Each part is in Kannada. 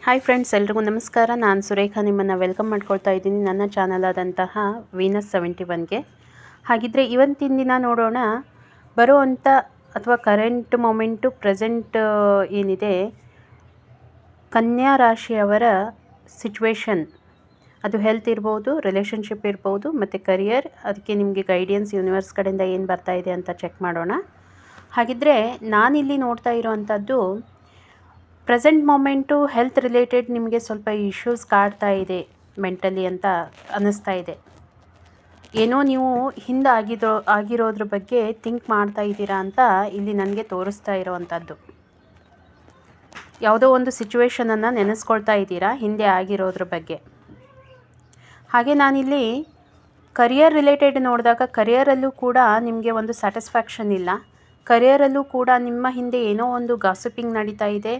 ಹಾಯ್ ಫ್ರೆಂಡ್ಸ್, ಎಲ್ರಿಗೂ ನಮಸ್ಕಾರ. ನಾನು ಸುರೇಖಾ ನಿಮ್ಮನ್ನು ವೆಲ್ಕಮ್ ಮಾಡ್ಕೊಳ್ತಾ ಇದ್ದೀನಿ ನನ್ನ ಚಾನಲ್ ಆದಂತಹ ವೀನಸ್ 71ಗೆ. ಹಾಗಿದ್ದರೆ ಇವತ್ತಿನ ದಿನ ನೋಡೋಣ, ಬರುವಂಥ ಅಥವಾ ಕರೆಂಟ್ ಮೊಮೆಂಟು ಪ್ರೆಸೆಂಟ್ ಏನಿದೆ ಕನ್ಯಾ ರಾಶಿಯವರ ಸಿಚುವೇಶನ್, ಅದು ಹೆಲ್ತ್ ಇರ್ಬೋದು, ರಿಲೇಷನ್ಶಿಪ್ ಇರ್ಬೋದು ಮತ್ತು ಕರಿಯರ್, ಅದಕ್ಕೆ ನಿಮಗೆ ಗೈಡೆನ್ಸ್ ಯೂನಿವರ್ಸ್ ಕಡೆಯಿಂದ ಏನು ಬರ್ತಾ ಇದೆ ಅಂತ ಚೆಕ್ ಮಾಡೋಣ. ಹಾಗಿದ್ದರೆ ನಾನಿಲ್ಲಿ ನೋಡ್ತಾ ಇರೋವಂಥದ್ದು ಪ್ರೆಸೆಂಟ್ ಮೊಮೆಂಟು ಹೆಲ್ತ್ ರಿಲೇಟೆಡ್ ನಿಮಗೆ ಸ್ವಲ್ಪ ಇಶ್ಯೂಸ್ ಕಾಡ್ತಾ ಇದೆ ಮೆಂಟಲಿ ಅಂತ ಅನ್ನಿಸ್ತಾ ಇದೆ. ಏನೋ ನೀವು ಹಿಂದೆ ಆಗಿರೋದ್ರ ಬಗ್ಗೆ ಥಿಂಕ್ ಮಾಡ್ತಾ ಇದ್ದೀರಾ ಅಂತ ಇಲ್ಲಿ ನನಗೆ ತೋರಿಸ್ತಾ ಇರೋವಂಥದ್ದು. ಯಾವುದೋ ಒಂದು ಸಿಚುವೇಶನನ್ನು ನೆನೆಸ್ಕೊಳ್ತಾ ಇದ್ದೀರಾ ಹಿಂದೆ ಆಗಿರೋದ್ರ ಬಗ್ಗೆ. ಹಾಗೆ ನಾನಿಲ್ಲಿ ಕರಿಯರ್ ರಿಲೇಟೆಡ್ ನೋಡಿದಾಗ ಕರಿಯರಲ್ಲೂ ಕೂಡ ನಿಮಗೆ ಒಂದು ಸ್ಯಾಟಿಸ್ಫ್ಯಾಕ್ಷನ್ ಇಲ್ಲ. ಕರಿಯರಲ್ಲೂ ಕೂಡ ನಿಮ್ಮ ಹಿಂದೆ ಏನೋ ಒಂದು ಗಾಸಿಪಿಂಗ್ ನಡೀತಾ ಇದೆ.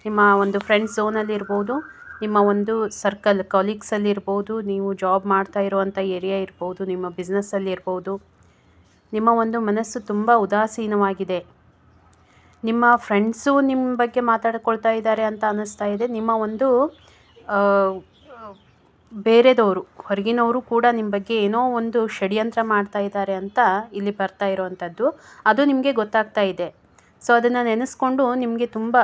ನಿಮ್ಮ ಒಂದು ಫ್ರೆಂಡ್ಸ್ ಝೋನಲ್ಲಿರ್ಬೋದು, ನಿಮ್ಮ ಒಂದು ಸರ್ಕಲ್ ಕಾಲೀಗ್ಸಲ್ಲಿರ್ಬೋದು, ನೀವು ಜಾಬ್ ಮಾಡ್ತಾ ಇರುವಂಥ ಏರಿಯಾ ಇರ್ಬೋದು, ನಿಮ್ಮ ಬಿಸ್ನೆಸ್ಸಲ್ಲಿರ್ಬೋದು, ನಿಮ್ಮ ಒಂದು ಮನಸ್ಸು ತುಂಬ ಉದಾಸೀನವಾಗಿದೆ. ನಿಮ್ಮ ಫ್ರೆಂಡ್ಸು ನಿಮ್ಮ ಬಗ್ಗೆ ಮಾತಾಡ್ಕೊಳ್ತಾ ಇದ್ದಾರೆ ಅಂತ ಅನ್ನಿಸ್ತಾ ಇದೆ. ನಿಮ್ಮ ಒಂದು ಬೇರೆದವರು, ಹೊರಗಿನವರು ಕೂಡ ನಿಮ್ಮ ಬಗ್ಗೆ ಏನೋ ಒಂದು ಷಡ್ಯಂತ್ರ ಮಾಡ್ತಾ ಇದ್ದಾರೆ ಅಂತ ಇಲ್ಲಿ ಬರ್ತಾ ಇರೋವಂಥದ್ದು. ಅದು ನಿಮಗೆ ಗೊತ್ತಾಗ್ತಾ ಇದೆ. ಸೊ ಅದನ್ನು ನೆನೆಸ್ಕೊಂಡು ನಿಮಗೆ ತುಂಬ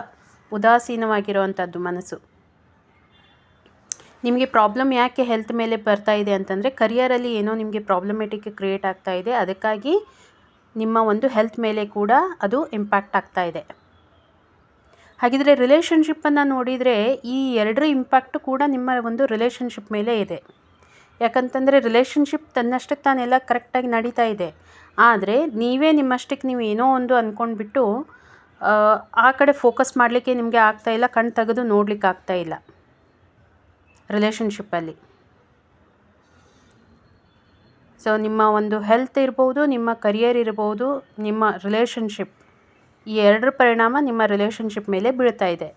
ಉದಾಸೀನವಾಗಿರುವಂಥದ್ದು ಮನಸ್ಸು. ನಿಮಗೆ ಪ್ರಾಬ್ಲಮ್ ಯಾಕೆ ಹೆಲ್ತ್ ಮೇಲೆ ಬರ್ತಾ ಇದೆ ಅಂತಂದರೆ ಕರಿಯರಲ್ಲಿ ಏನೋ ನಿಮಗೆ ಪ್ರಾಬ್ಲಮೆಟಿಕ್ ಕ್ರಿಯೇಟ್ ಆಗ್ತಾ ಇದೆ. ಅದಕ್ಕಾಗಿ ನಿಮ್ಮ ಒಂದು ಹೆಲ್ತ್ ಮೇಲೆ ಕೂಡ ಅದು ಇಂಪ್ಯಾಕ್ಟ್ ಆಗ್ತಾ ಇದೆ. ಹಾಗಿದ್ರೆ ರಿಲೇಷನ್ಶಿಪ್ಪನ್ನು ನೋಡಿದರೆ ಈ ಎರಡರ ಇಂಪ್ಯಾಕ್ಟು ಕೂಡ ನಿಮ್ಮ ಒಂದು ರಿಲೇಷನ್ಶಿಪ್ ಮೇಲೆ ಇದೆ. ಯಾಕಂತಂದರೆ ರಿಲೇಷನ್ಶಿಪ್ ತನ್ನಷ್ಟಕ್ಕೆ ತಾನೆಲ್ಲ ಕರೆಕ್ಟಾಗಿ ನಡೀತಾ ಇದೆ. ಆದರೆ ನೀವೇ ನಿಮ್ಮಷ್ಟಕ್ಕೆ ನೀವು ಏನೋ ಒಂದು ಅಂದ್ಕೊಂಡ್ಬಿಟ್ಟು ಆ ಕಡೆ ಫೋಕಸ್ ಮಾಡಲಿಕ್ಕೆ ನಿಮಗೆ ಆಗ್ತಾಯಿಲ್ಲ, ಕಣ್ಣು ತೆಗೆದು ನೋಡಲಿಕ್ಕೆ ಆಗ್ತಾಯಿಲ್ಲ ರಿಲೇಷನ್ಶಿಪ್ಪಲ್ಲಿ. ಸೊ ನಿಮ್ಮ ಒಂದು ಹೆಲ್ತ್ ಇರ್ಬೋದು, ನಿಮ್ಮ ಕರಿಯರ್ ಇರ್ಬೋದು, ನಿಮ್ಮ ರಿಲೇಷನ್ಶಿಪ್, ಈ ಎರಡರ ಪರಿಣಾಮ ನಿಮ್ಮ ರಿಲೇಷನ್ಶಿಪ್ ಮೇಲೆ ಬೀಳ್ತಾ ಇದೆ.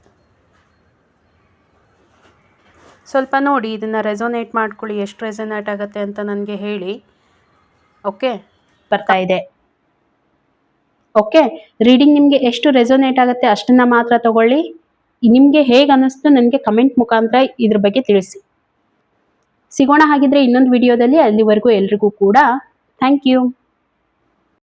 ಸ್ವಲ್ಪ ನೋಡಿ, ಇದನ್ನು ರೆಸೋನೇಟ್ ಮಾಡ್ಕೊಳ್ಳಿ. ಎಷ್ಟು ರೆಸೋನೇಟ್ ಆಗುತ್ತೆ ಅಂತ ನನಗೆ ಹೇಳಿ. ಓಕೆ, ಬರ್ತಾ ಇದೆ. ಓಕೆ, ರೀಡಿಂಗ್ ನಿಮಗೆ ಎಷ್ಟು ರೆಸೋನೇಟ್ ಆಗುತ್ತೆ ಅಷ್ಟನ್ನು ಮಾತ್ರ ತಗೊಳ್ಳಿ. ನಿಮಗೆ ಹೇಗೆ ಅನ್ನಿಸ್ತು ನನಗೆ ಕಮೆಂಟ್ ಮುಖಾಂತರ ಇದ್ರ ಬಗ್ಗೆ ತಿಳಿಸಿ. ಸಿಗೋಣ ಹಾಗಿದ್ರೆ ಇನ್ನೊಂದು ವಿಡಿಯೋದಲ್ಲಿ. ಅಲ್ಲಿವರೆಗೂ ಎಲ್ರಿಗೂ ಕೂಡ ಥ್ಯಾಂಕ್ ಯು.